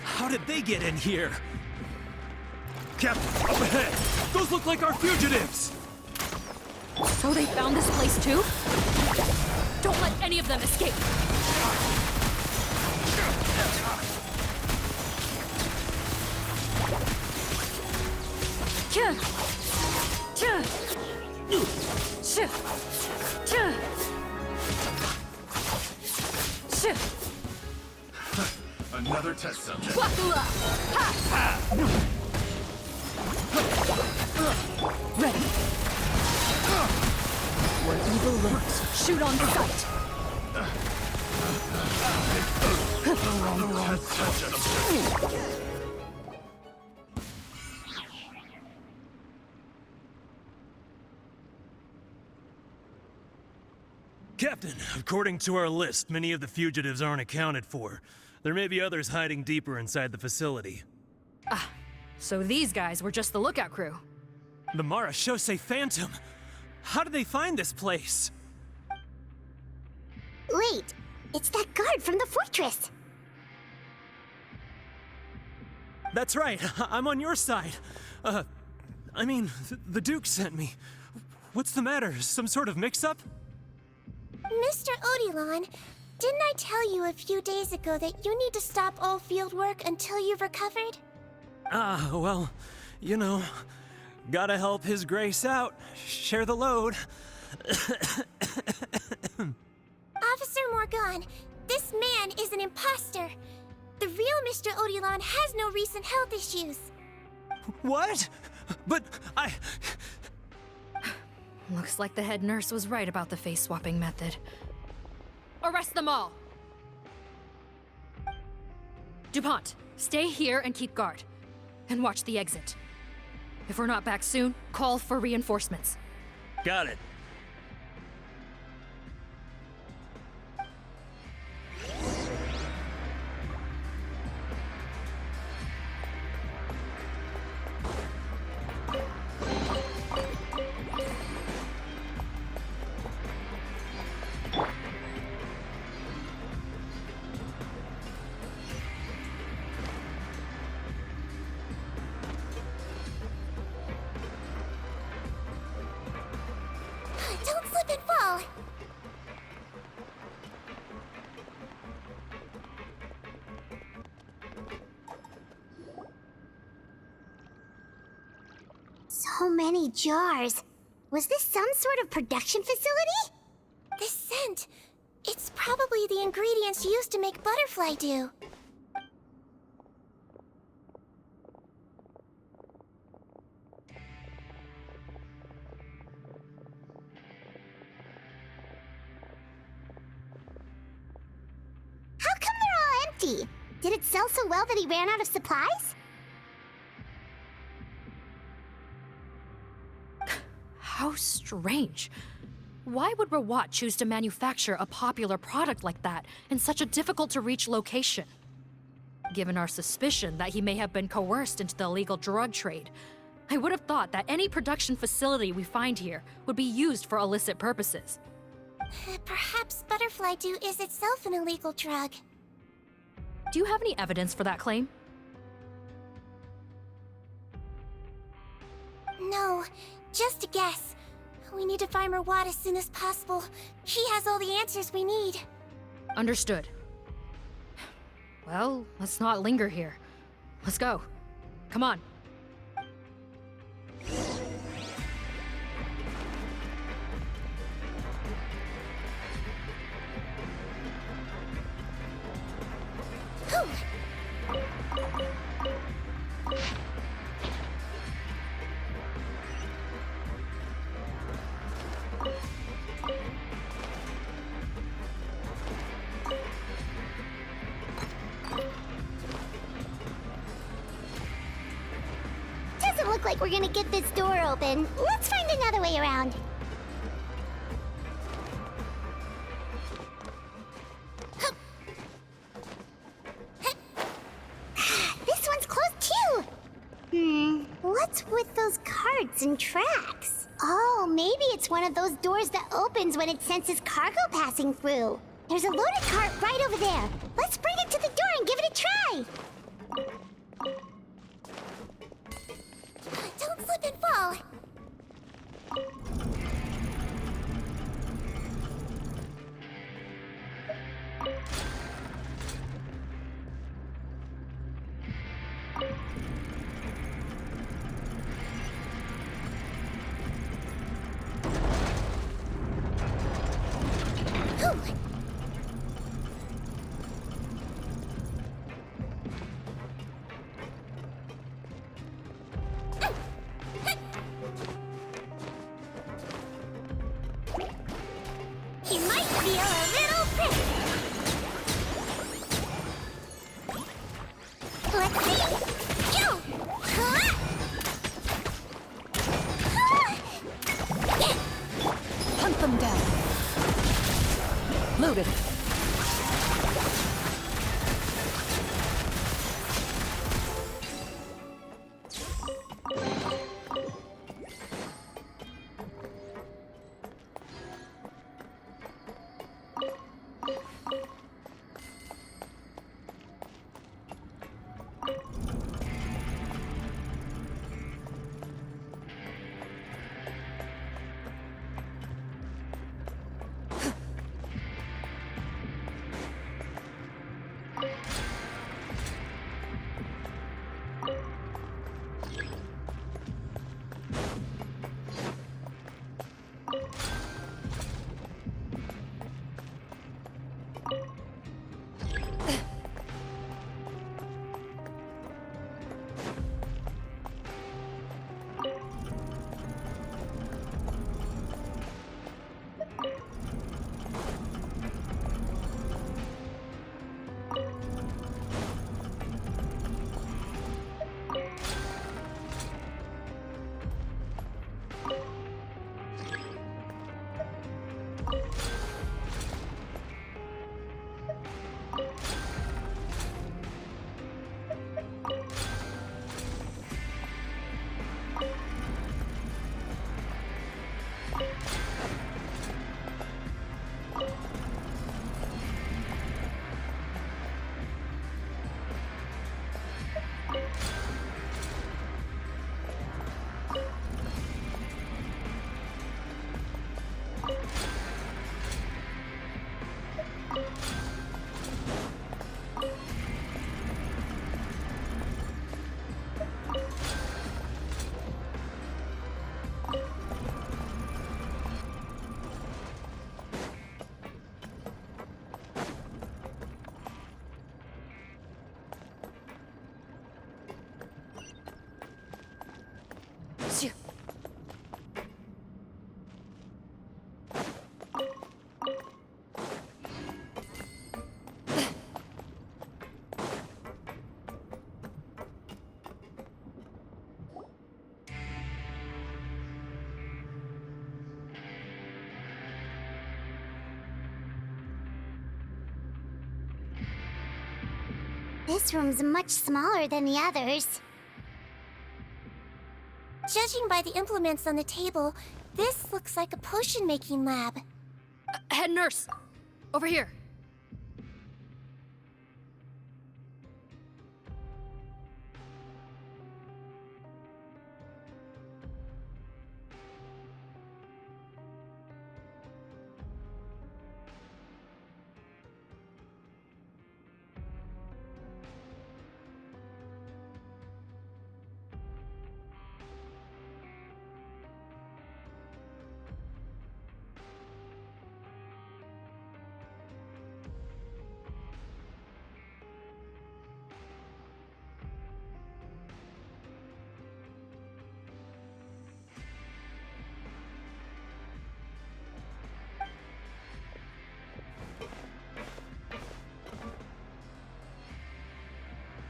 How did they get in here? Captain, up ahead! Those look like our fugitives! So they found this place too? Don't let any of them escape! Another test subject. Ready. Where evil lurks, shoot on sight. Captain, according to our list, many of the fugitives aren't accounted for. There may be others hiding deeper inside the facility. Ah, so these guys were just the lookout crew. The Marachose Phantom! How did they find this place? Wait, it's that guard from the fortress. That's right, I'm on your side. The Duke sent me. What's the matter? Some sort of mix-up? Mr. Odilon, didn't I tell you a few days ago that you need to stop all field work until you've recovered? Well, you know, gotta help His Grace out, share the load. Officer Morgan, this man is an imposter. The real Mr. Odilon has no recent health issues. What? But Looks like the head nurse was right about the face-swapping method. Arrest them all! DuPont, stay here and keep guard. And watch the exit. If we're not back soon, call for reinforcements. Got it. Don't slip and fall! So many jars. Was this some sort of production facility? This scent. It's probably the ingredients used to make butterfly dew. How come they're all empty? Did it sell so well that he ran out of supplies? How strange. Why would Rawat choose to manufacture a popular product like that in such a difficult-to-reach location? Given our suspicion that he may have been coerced into the illegal drug trade, I would have thought that any production facility we find here would be used for illicit purposes. Perhaps butterfly dew is itself an illegal drug. Do you have any evidence for that claim? No, just a guess. We need to find Rawat as soon as possible. He has all the answers we need. Understood. Well, let's not linger here. Let's go. Come on. Doesn't look like we're gonna get this door open. Let's find another way around. This one's closed too. What's with those carts and tracks? Oh, maybe it's one of those doors that opens when it senses cargo passing through. There's a loaded cart right over there. Let's bring it to the door and give it a try. feel a little pretty. Let's see. Go! Huh? Hunt them down. Loaded. This room's much smaller than the others. Judging by the implements on the table, this looks like a potion-making lab. Head nurse! Over here.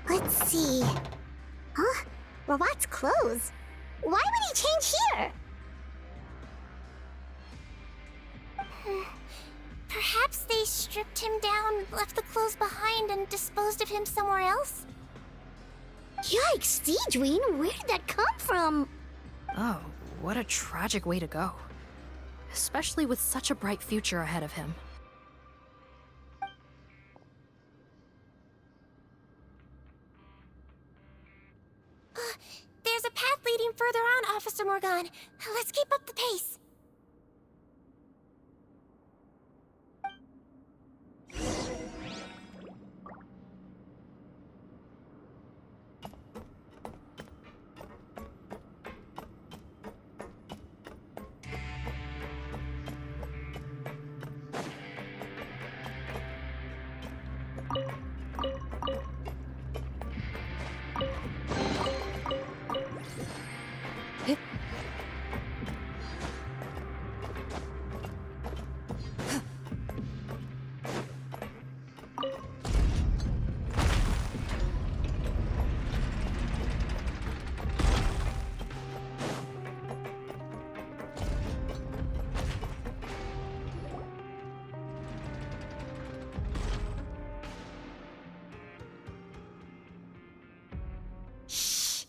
Let's see. Huh? Rawat's clothes? Why would he change here? Perhaps they stripped him down, left the clothes behind, and disposed of him somewhere else? Yikes, Sigewinne, where did that come from? Oh, what a tragic way to go. Especially with such a bright future ahead of him. There's a path leading further on, Officer Morgan. Let's keep up the pace.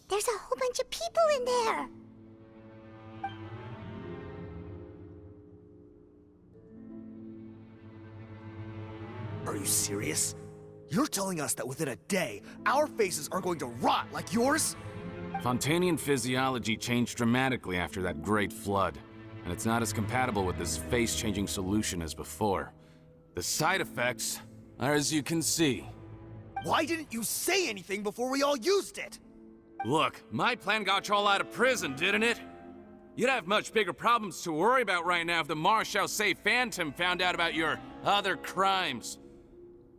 There's a whole bunch of people in there. Are you serious? You're telling us that within a day, our faces are going to rot like yours? Fontanian physiology changed dramatically after that great flood, and it's not as compatible with this face-changing solution as before. The side effects are as you can see. Why didn't you say anything before we all used it? Look, my plan got you all out of prison, didn't it? You'd have much bigger problems to worry about right now if the Marshal Say Phantom found out about your other crimes.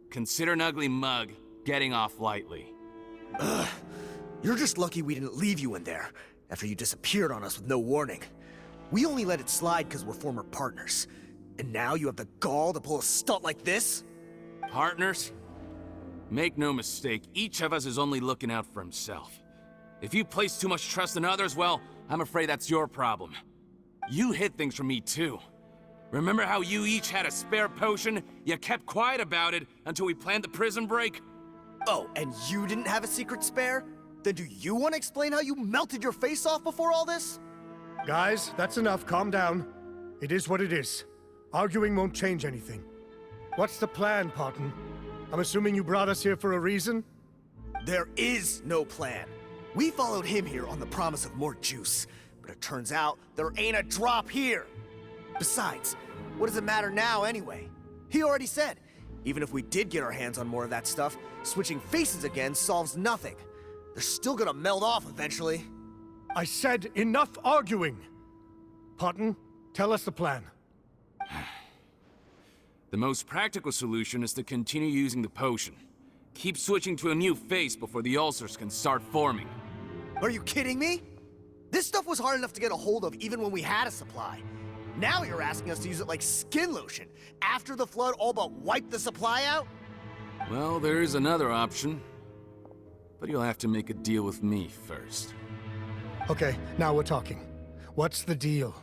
Consider an ugly mug getting off lightly. You're just lucky we didn't leave you in there after you disappeared on us with no warning. We only let it slide because we're former partners. And now you have the gall to pull a stunt like this? Partners? Make no mistake, each of us is only looking out for himself. If you place too much trust in others, well, I'm afraid that's your problem. You hid things from me too. Remember how you each had a spare potion? You kept quiet about it until we planned the prison break? Oh, and you didn't have a secret spare? Then do you want to explain how you melted your face off before all this? Guys, that's enough. Calm down. It is what it is. Arguing won't change anything. What's the plan, Parton? I'm assuming you brought us here for a reason? There is no plan. We followed him here on the promise of more juice, but it turns out there ain't a drop here. Besides, what does it matter now anyway? He already said, even if we did get our hands on more of that stuff, switching faces again solves nothing. They're still gonna melt off eventually. I said enough arguing! Parton, tell us the plan. The most practical solution is to continue using the potion. Keep switching to a new face before the ulcers can start forming. Are you kidding me? This stuff was hard enough to get a hold of even when we had a supply. Now you're asking us to use it like skin lotion, after the flood all but wiped the supply out? Well, there is another option. But you'll have to make a deal with me first. Okay, now we're talking. What's the deal?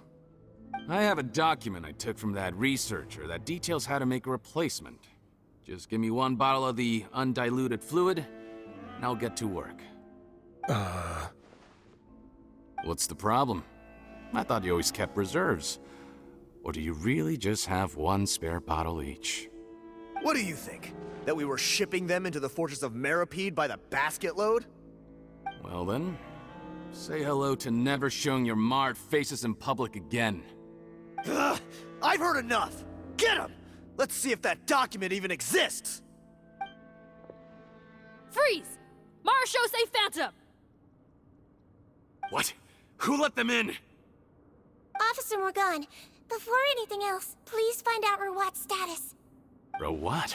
I have a document I took from that researcher that details how to make a replacement. Just give me one bottle of the undiluted fluid, and I'll get to work. What's the problem? I thought you always kept reserves. Or do you really just have one spare bottle each? What do you think? That we were shipping them into the fortress of Meripede by the basket load? Well then, say hello to never showing your marred faces in public again. Ugh, I've heard enough! Get him! Let's see if that document even exists! Freeze! Marshal Say Phantom! What? Who let them in? Officer Morgan, before anything else, please find out Rawat's status. Rawat?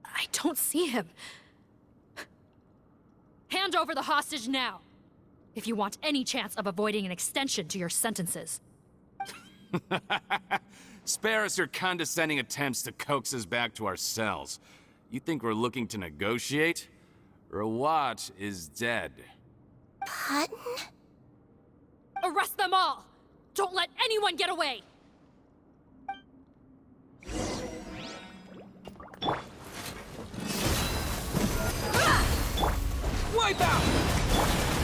I don't see him. Hand over the hostage now, if you want any chance of avoiding an extension to your sentences. Spare us your condescending attempts to coax us back to our cells. You think we're looking to negotiate? Rawat is dead. Parton? Arrest them all! Don't let anyone get away! Wipe out!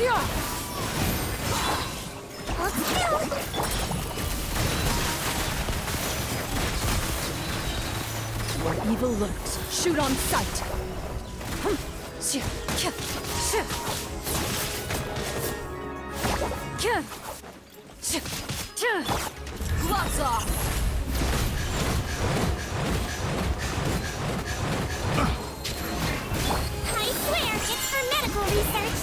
Yeah! Where evil lurks, shoot on sight! Gloves off! I swear it's for medical research.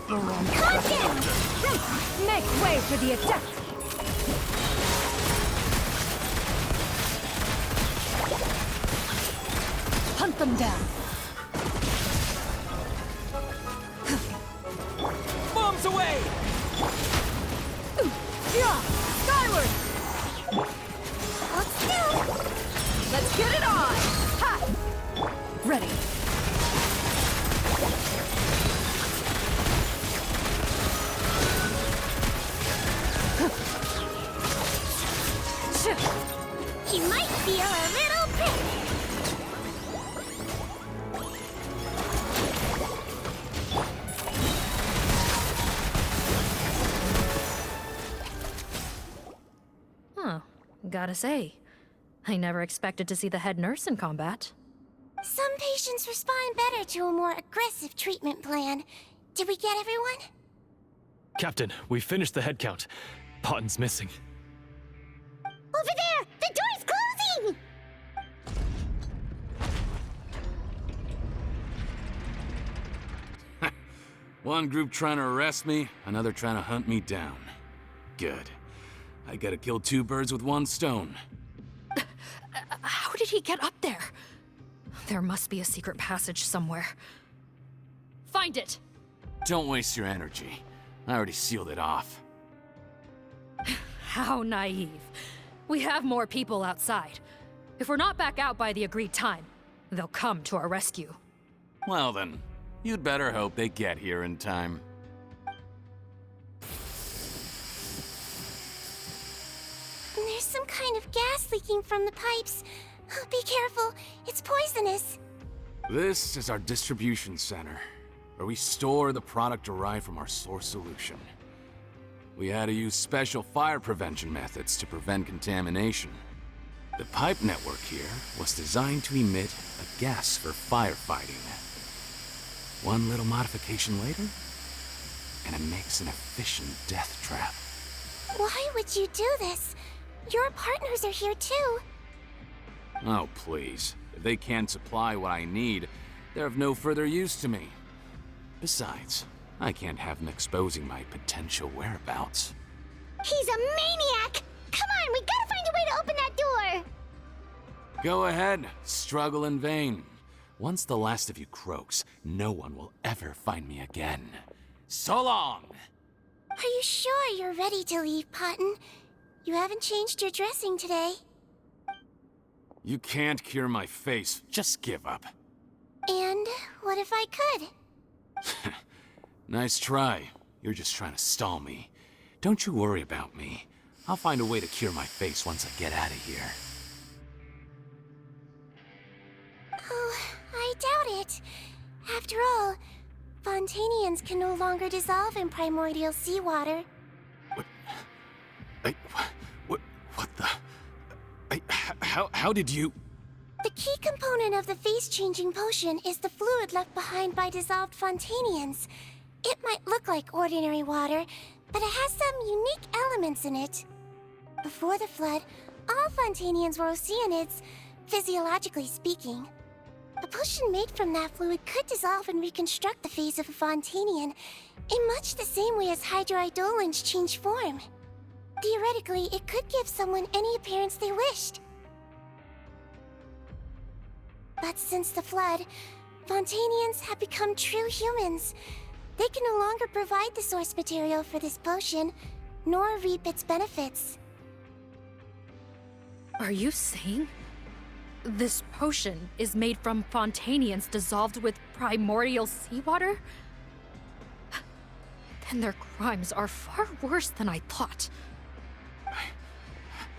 The wrong Contact! Make way for the adept! Hunt them down! Bombs away! Yeah! Skyward! Hold still. Let's get it on! Ha! Ready. He might feel a little bit. Gotta say, I never expected to see the head nurse in combat. Some patients respond better to a more aggressive treatment plan. Did we get everyone? Captain, we finished the head count. Potten's missing. Over there! The door's closing! One group trying to arrest me, another trying to hunt me down. Good. I gotta kill two birds with one stone. How did he get up there? There must be a secret passage somewhere. Find it! Don't waste your energy. I already sealed it off. How naive. We have more people outside. If we're not back out by the agreed time, they'll come to our rescue. Well then, you'd better hope they get here in time. There's some kind of gas leaking from the pipes. Oh, be careful, it's poisonous. This is our distribution center, where we store the product derived from our source solution. We had to use special fire prevention methods to prevent contamination. The pipe network here was designed to emit a gas for firefighting. One little modification later, and it makes an efficient death trap. Why would you do this? Your partners are here too. Oh, please. If they can't supply what I need, they're of no further use to me. Besides, I can't have them exposing my potential whereabouts. He's a maniac! Come on, we gotta find a way to open that door! Go ahead, struggle in vain. Once the last of you croaks, no one will ever find me again. So long! Are you sure you're ready to leave, Potten? You haven't changed your dressing today. You can't cure my face, just give up. And what if I could? Nice try. You're just trying to stall me. Don't you worry about me. I'll find a way to cure my face once I get out of here. Oh, I doubt it. After all, Fontanians can no longer dissolve in primordial seawater. What the? How did you? The key component of the face-changing potion is the fluid left behind by dissolved Fontanians. It might look like ordinary water, but it has some unique elements in it. Before the flood, all Fontanians were oceanids, physiologically speaking. A potion made from that fluid could dissolve and reconstruct the face of a Fontanian in much the same way as hydroidolins change form. Theoretically, it could give someone any appearance they wished. But since the flood, Fontanians have become true humans. They can no longer provide the source material for this potion, nor reap its benefits. Are you saying this potion is made from Fontanians dissolved with primordial seawater? Then their crimes are far worse than I thought.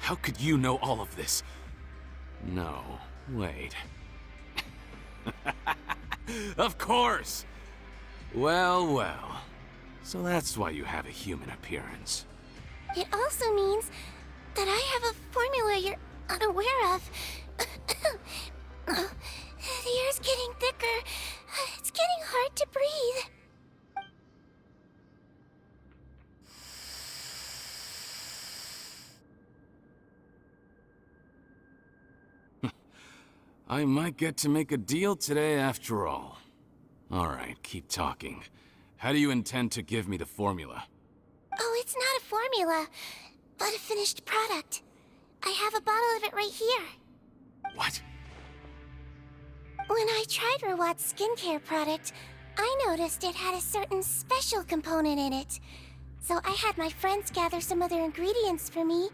How could you know all of this? No, wait. Of course! Well, well. So that's why you have a human appearance. It also means that I have a formula you're unaware of. The air's getting thicker. It's getting hard to breathe. I might get to make a deal today after all. Alright, keep talking. How do you intend to give me the formula? Oh, it's not a formula, but a finished product. I have a bottle of it right here. What? When I tried Rawat's skincare product, I noticed it had a certain special component in it. So I had my friends gather some other ingredients for me,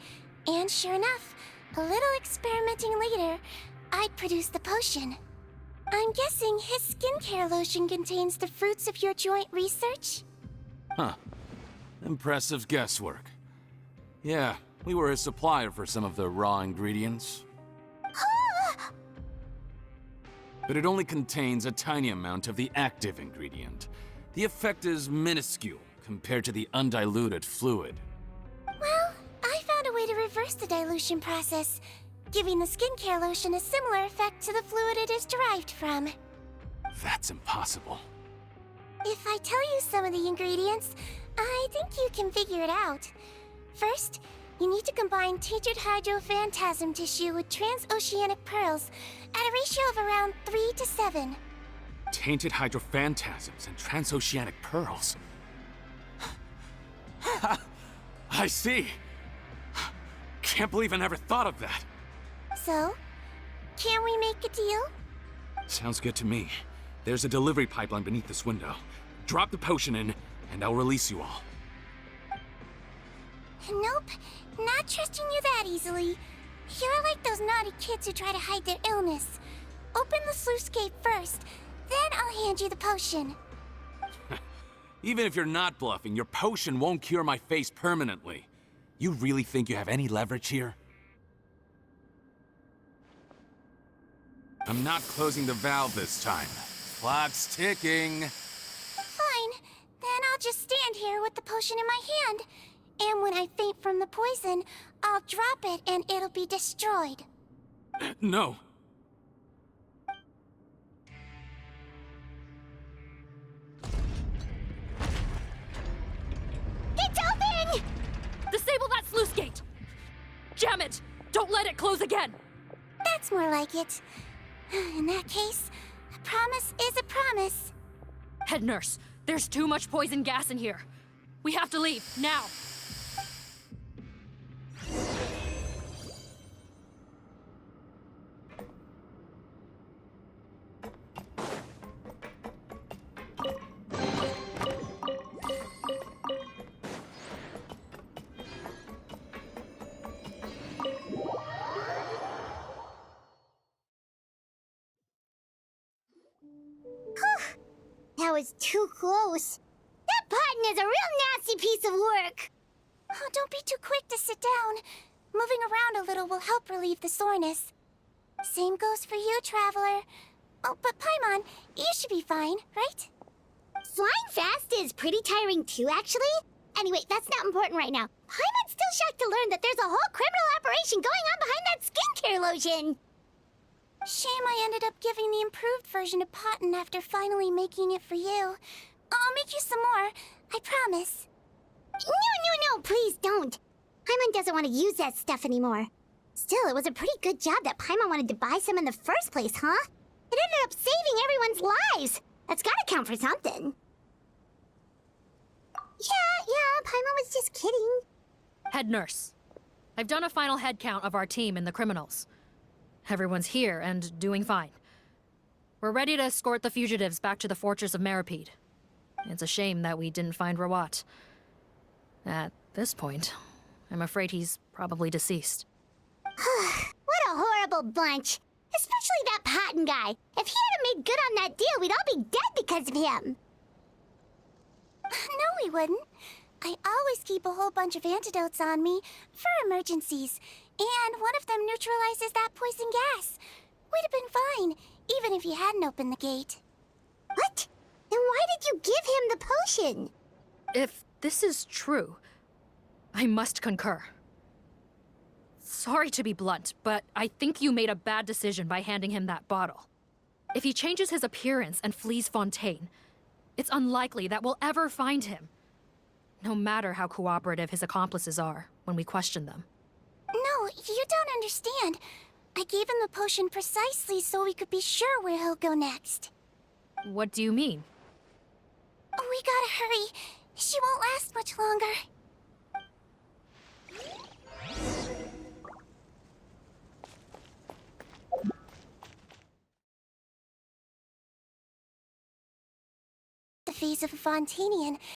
and sure enough, a little experimenting later, I'd produced the potion. I'm guessing his skincare lotion contains the fruits of your joint research? Huh. Impressive guesswork. Yeah, we were a supplier for some of the raw ingredients. But it only contains a tiny amount of the active ingredient. The effect is minuscule compared to the undiluted fluid. Well, I found a way to reverse reverse the dilution process, giving the skincare lotion a similar effect to the fluid it is derived from. That's impossible. If I tell you some of the ingredients, I think you can figure it out. First, you need to combine tainted hydrophantasm tissue with transoceanic pearls at a ratio of around 3 to 7. Tainted hydrophantasms and transoceanic pearls. I see. Can't believe I never thought of that. So, can we make a deal? Sounds good to me. There's a delivery pipeline beneath this window. Drop the potion in, and I'll release you all. Nope, not trusting you that easily. You're like those naughty kids who try to hide their illness. Open the sluice gate first, then I'll hand you the potion. Even if you're not bluffing, your potion won't cure my face permanently. You really think you have any leverage here? I'm not closing the valve this time. Clock's ticking. Fine, then I'll just stand here with the potion in my hand. And when I faint from the poison, I'll drop it and it'll be destroyed. No. It's open! Disable that sluice gate! Jam it! Don't let it close again! That's more like it. In that case, a promise is a promise. Head nurse, there's too much poison gas in here. We have to leave, now! That was too close. That button is a real nasty piece of work. Oh, don't be too quick to sit down. Moving around a little will help relieve the soreness. Same goes for you, Traveler. Oh, but Paimon, you should be fine, right? Flying fast is pretty tiring too, actually. Anyway, that's not important right now. Paimon's still shocked to learn that there's a whole criminal operation going on behind that skincare lotion. Shame I ended up giving the improved version to Potten after finally making it for you. I'll make you some more, I promise. No, please don't. Paimon doesn't want to use that stuff anymore. Still, it was a pretty good job that Paimon wanted to buy some in the first place, huh? It ended up saving everyone's lives. That's gotta count for something. Yeah, Paimon was just kidding. Head nurse, I've done a final head count of our team and the criminals. Everyone's here and doing fine. We're ready to escort the fugitives back to the fortress of Meripede. It's a shame that we didn't find Rawat. At this point, I'm afraid he's probably deceased. What a horrible bunch. Especially that Potten guy. If he hadn't made good on that deal, we'd all be dead because of him. No, we wouldn't. I always keep a whole bunch of antidotes on me for emergencies, and one of them neutralizes that poison gas. We'd have been fine, even if you hadn't opened the gate. What? Then why did you give him the potion? If this is true, I must concur. Sorry to be blunt, but I think you made a bad decision by handing him that bottle. If he changes his appearance and flees Fontaine, it's unlikely that we'll ever find him. No matter how cooperative his accomplices are when we question them. No, you don't understand. I gave him the potion precisely so we could be sure where he'll go next. What do you mean? We gotta hurry. She won't last much longer. The phase of a Fontanian